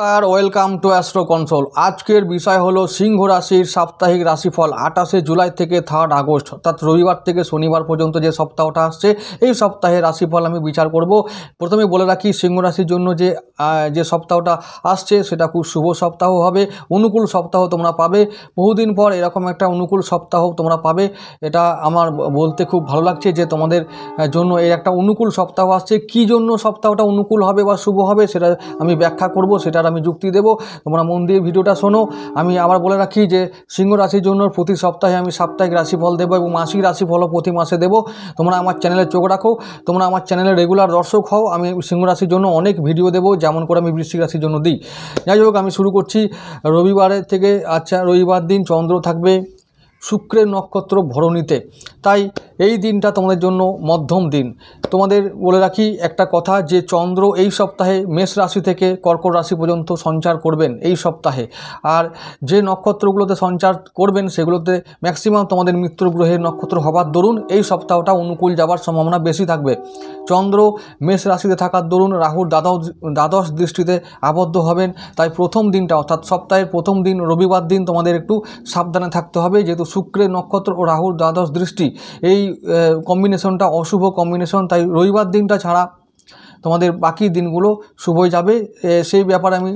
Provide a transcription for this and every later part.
नमस्कार, welcome to astro console. आजकेर विषय हलो सिंह राशिर साप्ताहिक राशिफल 28 जुलाई থেকে 3 আগস্ট অর্থাৎ রবিবার থেকে শনিবার পর্যন্ত যে সপ্তাহটা আসছে এই সপ্তাহে রাশিফল আমি বিচার করব। প্রথমে বলে রাখি, সিংহ রাশির জন্য যে সপ্তাহটা আসছে সেটা খুব শুভ সপ্তাহ হবে, অনুকূল সপ্তাহ তোমরা পাবে। বহুদিন পর এরকম একটা অনুকূল সপ্তাহ তোমরা পাবে, এটা আমার বলতে খুব ভালো লাগছে যে তোমাদের জন্য এই একটা অনুকূল সপ্তাহ আসছে। কী জন্য সপ্তাহটা অনুকূল হবে বা শুভ হবে সেটা আমি ব্যাখ্যা করব, সেটার আমি যুক্তি দেব। তোমরা মন দিয়ে ভিডিওটা শোনো। আমি আবার বলে রাখি যে সিংহ রাশির জন্য প্রতি সপ্তাহে আমি সাপ্তাহিক রাশিফল দেবো এবং মাসিক রাশিফলও প্রতি মাসে দেবো। তোমরা আমার চ্যানেলে চোখ রাখো, তোমরা আমার চ্যানেলে রেগুলার দর্শক হও। আমি সিংহ রাশির জন্য অনেক ভিডিও দেবো, যেমন করে আমি বৃশ্চিক রাশির জন্য দিই। যাই হোক, আমি শুরু করছি রবিবারের থেকে। আচ্ছা, রবিবার দিন চন্দ্র থাকবে শুক্রের নক্ষত্র ভরণীতে, তাই এই দিনটা তোমাদের জন্য মধ্যম দিন। তোমাদের বলে রাখি একটা কথা, যে চন্দ্র এই সপ্তাহে মেষ রাশি থেকে কর্কট রাশি পর্যন্ত সঞ্চার করবেন এই সপ্তাহে। আর যে নক্ষত্রগুলোতে সঞ্চার করবেন সেগুলোতে ম্যাক্সিমাম তোমাদের মিত্র গ্রহের নক্ষত্র হবার দরুন এই সপ্তাহটা অনুকূল যাবার সম্ভাবনা বেশি থাকবে। চন্দ্র মেষ রাশিতে থাকার দরুন রাহুর দ্বাদশ দৃষ্টিতে আবদ্ধ হবেন, তাই প্রথম দিনটা অর্থাৎ সপ্তাহের প্রথম দিন রবিবার দিন তোমাদের একটু সাবধানে থাকতে হবে, যেহেতু শুক্রের নক্ষত্র ও রাহুর দ্বাদশ দৃষ্টি এই কম্বিনেশনটা অশুভ কম্বিনেশন। তাই রবিবার দিনটা ছাড়া তোমাদের বাকি দিনগুলো শুভই যাবে, সেই ব্যাপারে আমি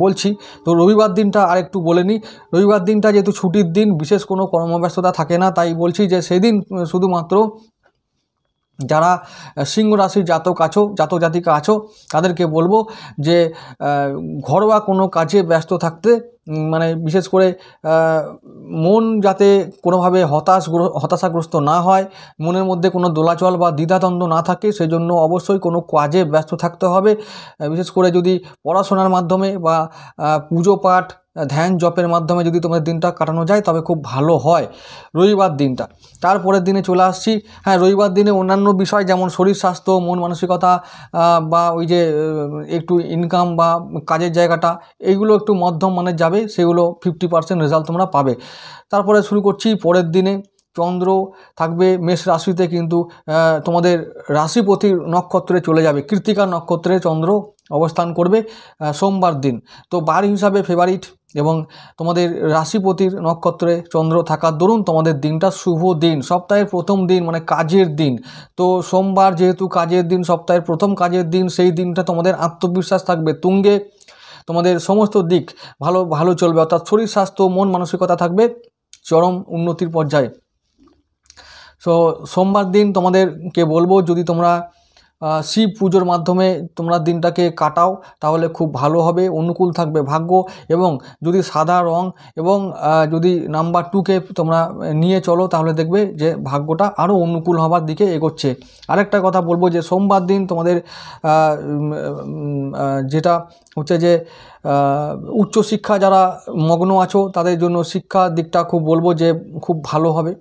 বলছি। তো রবিবার দিনটা আরেকটু বলে নিই। রবিবার দিনটা যেহেতু ছুটির দিন, বিশেষ কোনো কর্মব্যস্ততা থাকে না, তাই বলছি যে সেদিন শুধুমাত্র যারা সিংহ রাশির জাতক জাতিকা আছো তাদেরকে বলবো যে ঘরোয়া কোনো কাজে ব্যস্ত থাকতে, মানে বিশেষ করে মন যাতে কোনোভাবে হতাশাগ্রস্ত না হয়, মনের মধ্যে কোনো দোলাচল বা দ্বিধাদ্বন্দ্ব না থাকে, সেজন্য অবশ্যই কোনো কাজে ব্যস্ত থাকতে হবে। বিশেষ করে যদি পড়াশোনার মাধ্যমে বা পুজো পাঠ ধ্যান জপের মাধ্যমে যদি তোমাদের দিনটা কাটানো যায় তবে খুব ভালো হয় রবিবার দিনটা। তারপরের দিনে চলে আসছি। হ্যাঁ, রবিবার দিনে অন্যান্য বিষয় যেমন শরীর স্বাস্থ্য, মন মানসিকতা বা ওই যে একটু ইনকাম বা কাজের জায়গাটা, এইগুলো একটু মধ্যম মানের যাবে, সেগুলো 50% রেজাল্ট তোমরা পাবে। তারপরে শুরু করছি পরের দিনে। চন্দ্র থাকবে মেষ রাশিতে, কিন্তু তোমাদের রাশিপতির নক্ষত্রে চলে যাবে, কৃত্তিকা নক্ষত্রে চন্দ্র অবস্থান করবে সোমবার দিন। তো বার হিসাবে ফেভারিট এবং তোমাদের রাশিপতির নক্ষত্রে চন্দ্র থাকার দরুন তোমাদের দিনটা শুভ দিন, সপ্তাহের প্রথম দিন, মানে কাজের দিন। তো সোমবার যেহেতু কাজের দিন, সপ্তাহের প্রথম কাজের দিন, সেই দিনটা তোমাদের আত্মবিশ্বাস থাকবে তুঙ্গে, তোমাদের সমস্ত দিক ভালো চলবে, অর্থাৎ শরীর স্বাস্থ্য মন মানসিকতা থাকবে চরম উন্নতির পর্যায়ে। সো সোমবার দিন তোমাদেরকে বলবো, যদি তোমরা শিব পুজোর মাধ্যমে তোমরা দিনটাকে কাটাও তাহলে খুব ভালো হবে, অনুকূল থাকবে ভাগ্য। এবং যদি সাদা রং এবং যদি নাম্বার 2কে তোমরা নিয়ে চলো তাহলে দেখবে যে ভাগ্যটা আরও অনুকূল হবার দিকে এগোচ্ছে। আরেকটা কথা বলবো যে সোমবার দিন তোমাদের যেটা হচ্ছে যে উচ্চশিক্ষা যারা মগ্ন আছো তাদের জন্য শিক্ষার দিকটা খুব বলবো যে খুব ভালো হবে।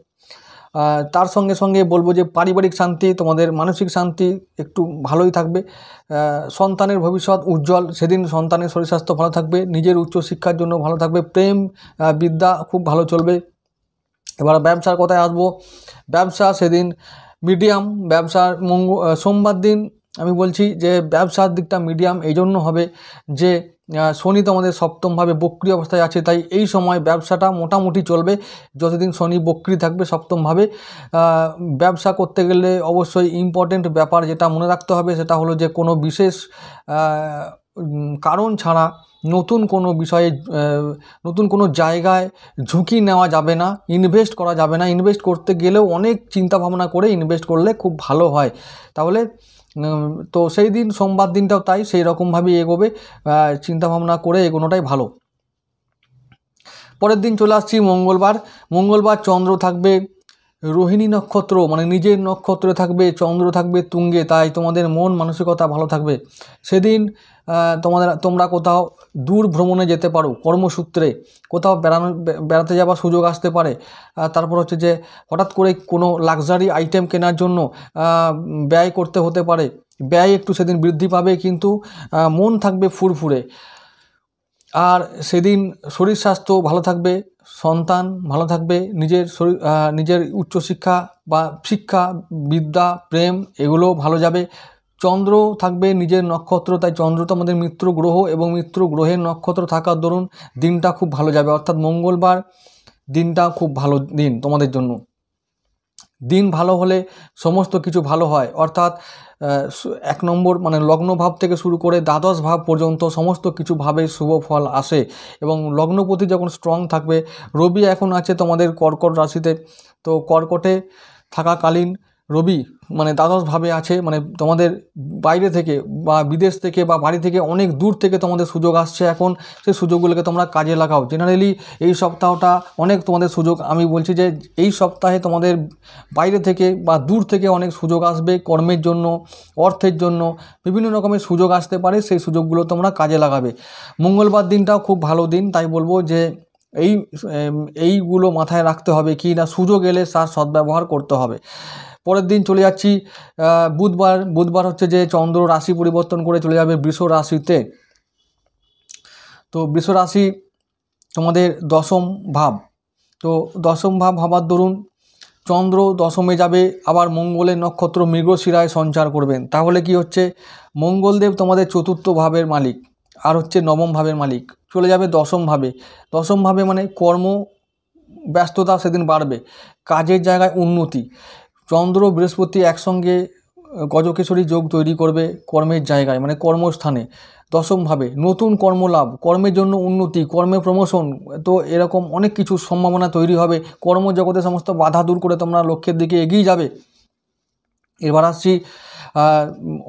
তার সঙ্গে সঙ্গে বলবো যে পারিবারিক শান্তি, তোমাদের মানসিক শান্তি একটু ভালোই থাকবে। সন্তানের ভবিষ্যৎ উজ্জ্বল, সেদিন সন্তানের শরীর স্বাস্থ্য ভালো থাকবে, নিজের উচ্চশিক্ষার জন্য ভালো থাকবে, প্রেম বিদ্যা খুব ভালো চলবে। এবার ব্যবসার কথায় আসবো। ব্যবসা সেদিন মিডিয়াম, ব্যবসার সোমবার দিন আমি বলছি যে ব্যবসার দিকটা মিডিয়াম এই জন্য হবে যে শনি তো আমাদের সপ্তমভাবে বক্রি অবস্থায় আছে, তাই এই সময় ব্যবসাটা মোটামুটি চলবে যতদিন শনি বক্রি থাকবে সপ্তমভাবে। ব্যবসা করতে গেলে অবশ্যই ইম্পর্টেন্ট ব্যাপার যেটা মনে রাখতে হবে সেটা হলো যে কোনো বিশেষ কারণ ছাড়া নতুন কোনো বিষয়ে নতুন কোনো জায়গায় ঝুঁকি নেওয়া যাবে না, ইনভেস্ট করা যাবে না। ইনভেস্ট করতে গেলেও অনেক চিন্তা ভাবনা করে ইনভেস্ট করলে খুব ভালো হয়। তাহলে তো সেই দিন সোমবার দিনটাও তাই সেই রকমভাবেই এগোবে, চিন্তাভাবনা করে এগোনোটাই ভালো। পরের দিন চলে আসছি মঙ্গলবার। চন্দ্র থাকবে রোহিণী নক্ষত্র মানে নিজের নক্ষত্রে থাকবে, চন্দ্র থাকবে তুঙ্গে, তাই তোমাদের মন মানসিকতা ভালো থাকবে। সেদিন তোমরা কোথাও দূর ভ্রমণে যেতে পারো, কর্মসূত্রে কোথাও বেড়াতে যাওয়ার সুযোগ আসতে পারে। তারপর হচ্ছে যে হঠাৎ করে কোনো লাক্সারি আইটেম কেনার জন্য ব্যয় করতে হতে পারে, ব্যয় একটু সেদিন বৃদ্ধি পাবে, কিন্তু মন থাকবে ফুরফুরে। আর সেদিন শরীর স্বাস্থ্য ভালো থাকবে, সন্তান ভালো থাকবে, নিজের উচ্চশিক্ষা বা শিক্ষা, বিদ্যা, প্রেম এগুলো ভালো যাবে। চন্দ্র থাকবে নিজের নক্ষত্র, তাই চন্দ্র তো আমাদের মিত্র গ্রহ, এবং মিত্র গ্রহের নক্ষত্র থাকার দরুন দিনটা খুব ভালো যাবে, অর্থাৎ মঙ্গলবার দিনটা খুব ভালো দিন তোমাদের জন্য। দিন ভালো হলে সমস্ত কিছু ভালো হয়, অর্থাৎ 1 নম্বর মানে লগ্ন ভাব থেকে শুরু করে দ্বাদশ ভাব পর্যন্ত সমস্ত কিছু ভাবে শুভ ফল আসে। এবং লগ্নপতি যখন স্ট্রং থাকবে, রবি এখন আছে তোমাদের কর্কট রাশিতে, তো কর্কটে থাকাকালীন রবি মানে দ্বাদশভাবে আছে, মানে তোমাদের বাইরে থেকে বা বিদেশ থেকে বা বাড়ি থেকে অনেক দূর থেকে তোমাদের সুযোগ আসছে এখন, সেই সুযোগগুলোকে তোমরা কাজে লাগাও। জেনারেলি এই সপ্তাহটা অনেক তোমাদের সুযোগ, আমি বলছি যে এই সপ্তাহে তোমাদের বাইরে থেকে বা দূর থেকে অনেক সুযোগ আসবে, কর্মের জন্য, অর্থের জন্য বিভিন্ন রকমের সুযোগ আসতে পারে, সেই সুযোগগুলো তোমরা কাজে লাগাবে। মঙ্গলবার দিনটাও খুব ভালো দিন, তাই বলবো যে এইগুলো মাথায় রাখতে হবে কি না, সুযোগ এলে তার সদ্ব্যবহার করতে হবে। পরের দিন চলে যাচ্ছি বুধবার হচ্ছে যে চন্দ্র রাশি পরিবর্তন করে চলে যাবে বৃষ রাশিতে। তো বৃষ রাশি তোমাদের দশম ভাব, তো দশম ভাব হবার দরুন চন্দ্র দশমে যাবে, আবার মঙ্গলের নক্ষত্র মৃগশিরায় সঞ্চার করবেন। তাহলে কি হচ্ছে, মঙ্গলদেব তোমাদের চতুর্থ ভাবের মালিক আর হচ্ছে নবম ভাবের মালিক, চলে যাবে দশম ভাবে। দশম ভাবে মানে কর্ম ব্যস্ততা সেদিন বাড়বে, কাজের জায়গায় উন্নতি। চন্দ্র বৃহস্পতি একসঙ্গে গজকেশরী যোগ তৈরি করবে কর্মের জায়গায়, মানে কর্মস্থানে দশমভাবে নতুন কর্মলাভ, কর্মের জন্য উন্নতি, কর্মে প্রমোশন, তো এরকম অনেক কিছু সম্ভাবনা তৈরি হবে। কর্মজগতে সমস্ত বাধা দূর করে তোমরা লক্ষ্যের দিকে এগিয়ে যাবে। এবার আসছি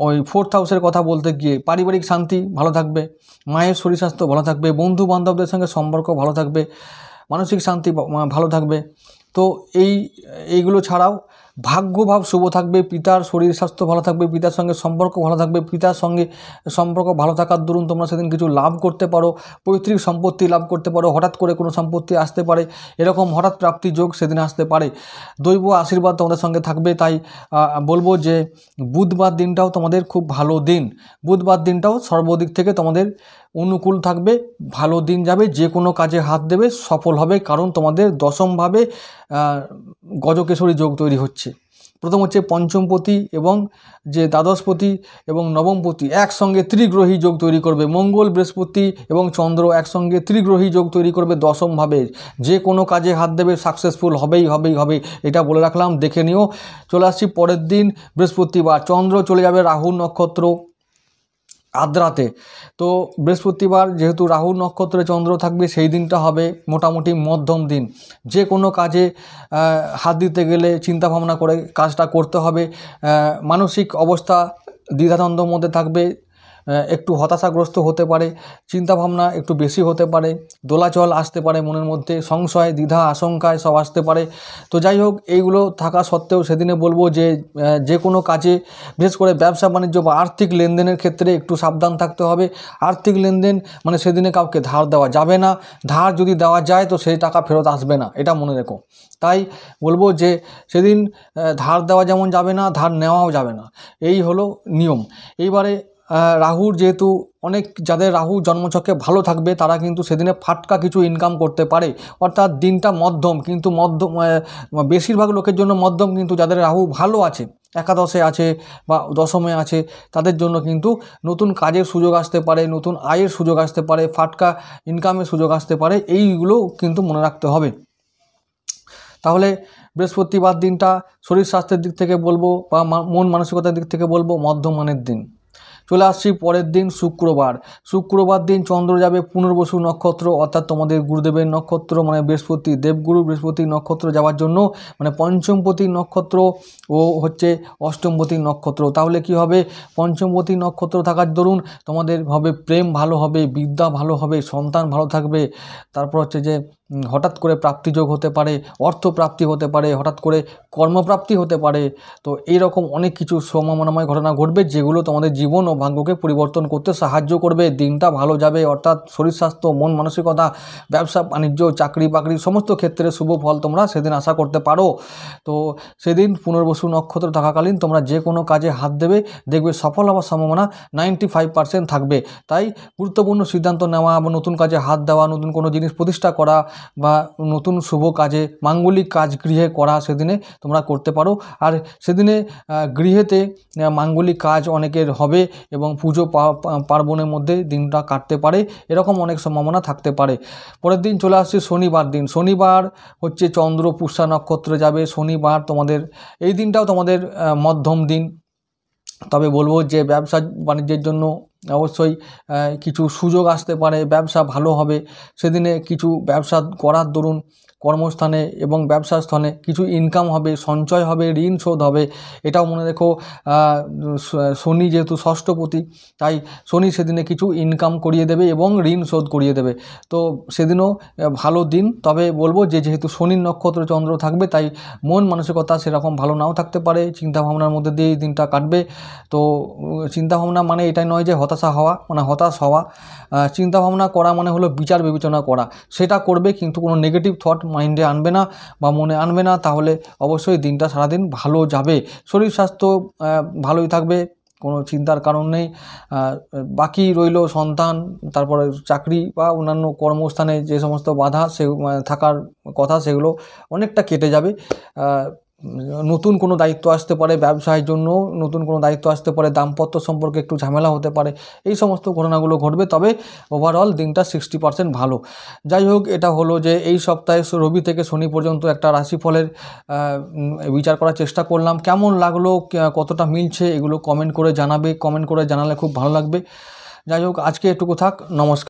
ওই 4th হাউসের কথা বলতে গিয়ে, পারিবারিক শান্তি ভালো থাকবে, মায়ের শরীর স্বাস্থ্য ভালো থাকবে, বন্ধু বান্ধবদের সঙ্গে সম্পর্ক ভালো থাকবে, মানসিক শান্তি ভালো থাকবে। তো এইগুলো ছাড়াও ভাগ্যভাব শুভ থাকবে, পিতার শরীর স্বাস্থ্য ভালো থাকবে, পিতার সঙ্গে সম্পর্ক ভালো থাকবে, পিতার সঙ্গে সম্পর্ক ভালো থাকার দরুন তোমরা সেদিন কিছু লাভ করতে পারো, পৈতৃক সম্পত্তি লাভ করতে পারো, হঠাৎ করে কোনো সম্পত্তি আসতে পারে, এরকম হঠাৎ প্রাপ্তি যোগ সেদিন আসতে পারে। দৈব আশীর্বাদ তোমাদের সঙ্গে থাকবে, তাই বলবো যে বুধবার দিনটাও তোমাদের খুব ভালো দিন। বুধবার দিনটাও সর্বদিক থেকে তোমাদের অনুকূল থাকবে, ভালো দিন যাবে, যে কোনো কাজে হাত দেবে সফল হবে, কারণ তোমাদের দশমভাবে গজকেশরী যোগ তৈরি হচ্ছে। প্রথম হচ্ছে পঞ্চমপতি এবং যে দ্বাদশপতি এবং নবমপতি একসঙ্গে ত্রিগ্রহী যোগ তৈরি করবে, মঙ্গল বৃহস্পতি এবং চন্দ্র একসঙ্গে ত্রিগ্রহী যোগ তৈরি করবে দশমভাবে, যে কোনো কাজে হাত দেবে সাকসেসফুল হবে, এটা বলে রাখলাম, দেখে নিও। চলে আসছি পরের দিন বৃহস্পতিবার, চন্দ্র চলে যাবে রাহু নক্ষত্র আদ্রাতে। তো বৃহস্পতিবার যেহেতু রাহু নক্ষত্রে চন্দ্র থাকবে, সেই দিনটা হবে মোটামুটি মধ্যম দিন, যে কোনো কাজে হাত দিতে গেলে চিন্তা ভাবনা করে কাজটা করতে হবে। মানসিক অবস্থা দ্বিধাদ্বন্দ্বের মধ্যে থাকবে, একটু হতাশাগ্রস্ত হতে পারে, চিন্তাভাবনা একটু বেশি হতে পারে, দোলাচল আসতে পারে মনের মধ্যে, সংশয় দ্বিধা আশঙ্কায় সব আসতে পারে। তো যাই হোক, এইগুলো থাকা সত্ত্বেও সেদিনে বলবো যে কোনো কাজে, বিশেষ করে ব্যবসা বাণিজ্য বা আর্থিক লেনদেনের ক্ষেত্রে একটু সাবধান থাকতে হবে। আর্থিক লেনদেন মানে সেদিনে কাউকে ধার দেওয়া যাবে না, ধার যদি দেওয়া যায় তো সেই টাকা ফেরত আসবে না, এটা মনে রেখো। তাই বলবো যে সেদিন ধার দেওয়া যেমন যাবে না, ধার নেওয়াও যাবে না, এই হলো নিয়ম। এইবারে রাহুর যেহেতু অনেক যাদের রাহু জন্মছকে ভালো থাকবে, তারা কিন্তু সেদিনে ফাটকা কিছু ইনকাম করতে পারে, অর্থাৎ দিনটা মধ্যম, কিন্তু বেশিরভাগ লোকের জন্য মধ্যম, কিন্তু যাদের রাহু ভালো আছে, একাদশে আছে বা দশমে আছে, তাদের জন্য কিন্তু নতুন কাজের সুযোগ আসতে পারে, নতুন আয়ের সুযোগ আসতে পারে, ফাটকা ইনকামের সুযোগ আসতে পারে, এইগুলো কিন্তু মনে রাখতে হবে। তাহলে বৃহস্পতিবার দিনটা শরীর স্বাস্থ্যের দিক থেকে বলবো বা মন মানসিকতার দিক থেকে বলবো মধ্যমানের দিন। চলে আসছি পরের দিন শুক্রবার দিন চন্দ্র যাবে পুনর্বসু নক্ষত্র, অর্থাৎ তোমাদের গুরুদেবের নক্ষত্র, মানে বৃহস্পতি, দেবগুরু বৃহস্পতি নক্ষত্র যাওয়ার জন্য, মানে পঞ্চমপতি নক্ষত্র ও হচ্ছে অষ্টমপতি নক্ষত্র। তাহলে কি হবে, পঞ্চমপতি নক্ষত্র থাকার দরুন তোমাদের হবে প্রেম ভালো হবে, বিদ্যা ভালো হবে, সন্তান ভালো থাকবে, তারপর হচ্ছে যে হঠাৎ করে প্রাপ্তিযোগ হতে পারে, অর্থপ্রাপ্তি হতে পারে, হঠাৎ করে কর্মপ্রাপ্তি হতে পারে। তো এইরকম অনেক কিছু সম্ভাবনাময় ঘটনা ঘটবে যেগুলো তোমাদের জীবন ও ভাগ্যকে পরিবর্তন করতে সাহায্য করবে। দিনটা ভালো যাবে, অর্থাৎ শরীর স্বাস্থ্য, মন মানসিকতা, ব্যবসা বাণিজ্য, চাকরি বাকরি সমস্ত ক্ষেত্রে শুভ ফল তোমরা সেদিন আশা করতে পারো। তো সেদিন পুনর্বসু নক্ষত্র থাকাকালীন তোমরা যে কোনো কাজে হাত দেবে, দেখবে সফল হওয়ার সম্ভাবনা 95% থাকবে। তাই গুরুত্বপূর্ণ সিদ্ধান্ত নেওয়া বা নতুন কাজে হাত দেওয়া, নতুন কোনো জিনিস প্রতিষ্ঠা করা বা নতুন শুভ কাজে মাঙ্গলিক কাজ গৃহে করা সেদিনে তোমরা করতে পারো। আর সেদিনে গৃহেতে মাঙ্গলিক কাজ অনেকের হবে এবং পুজো পার্বণের মধ্যে দিনটা কাটতে পারে, এরকম অনেক সম্ভাবনা থাকতে পারে। পরের দিন চলে আসছে শনিবার দিন। শনিবার হচ্ছে চন্দ্র পুষ্যা নক্ষত্রে যাবে। শনিবার তোমাদের এই দিনটাও তোমাদের মধ্যম দিন। তবে বলবো যে ব্যবসা বাণিজ্যের জন্য অবশ্যই কিছু সুযোগ আসতে পারে, ব্যবসা ভালো হবে। সেদিনে কিছু ব্যবসা করার দরুন কর্মস্থানে এবং ব্যবসা স্থানে কিছু ইনকাম হবে, সঞ্চয় হবে, ঋণ শোধ হবে। এটাও মনে রেখো, শনি যেহেতু ষষ্ঠপতি, তাই শনি সেদিনে কিছু ইনকাম করিয়ে দেবে এবং ঋণ শোধ করিয়ে দেবে। তো সেদিনও ভালো দিন। তবে বলবো যে যেহেতু শনির নক্ষত্র চন্দ্র থাকবে, তাই মন মানসিকতা সেরকম ভালো নাও থাকতে পারে, চিন্তাভাবনার মধ্যে দিয়ে এই দিনটা কাটবে। তো চিন্তাভাবনা মানে এটাই নয় যে হতাশা হওয়া, মানে হতাশ হওয়া। চিন্তাভাবনা করা মানে হলো বিচার বিবেচনা করা, সেটা করবে, কিন্তু কোনো নেগেটিভ থট মাইন্ডে আনবে না বা মনে আনবে না। তাহলে অবশ্যই দিনটা সারাদিন ভালো যাবে, শরীর স্বাস্থ্য ভালোই থাকবে, কোনো চিন্তার কারণ নেই। বাকি রইল সন্তান, তারপরে চাকরি বা অন্যান্য কর্মস্থানে যে সমস্ত বাধা থাকার কথা, সেগুলো অনেকটা কেটে যাবে। নতুন কোনো দায়িত্ব আসতে পারে, ব্যবসায়ের জন্য নতুন কোনো দায়িত্ব আসতে পারে, দাম্পত্য সম্পর্কে একটু ঝামেলা হতে পারে, এই সমস্ত ঘটনাগুলো ঘটবে। তবে ওভারঅল দিনটা 60% ভালো। যাই হোক, এটা হলো যে এই সপ্তাহে রবি থেকে শনি পর্যন্ত একটা রাশিফলের বিচার করার চেষ্টা করলাম। কেমন লাগলো, কতটা মিলছে, এগুলো কমেন্ট করে জানাবে। কমেন্ট করে জানালে খুব ভালো লাগবে। যাই হোক, আজকে এটুকু থাক। নমস্কার।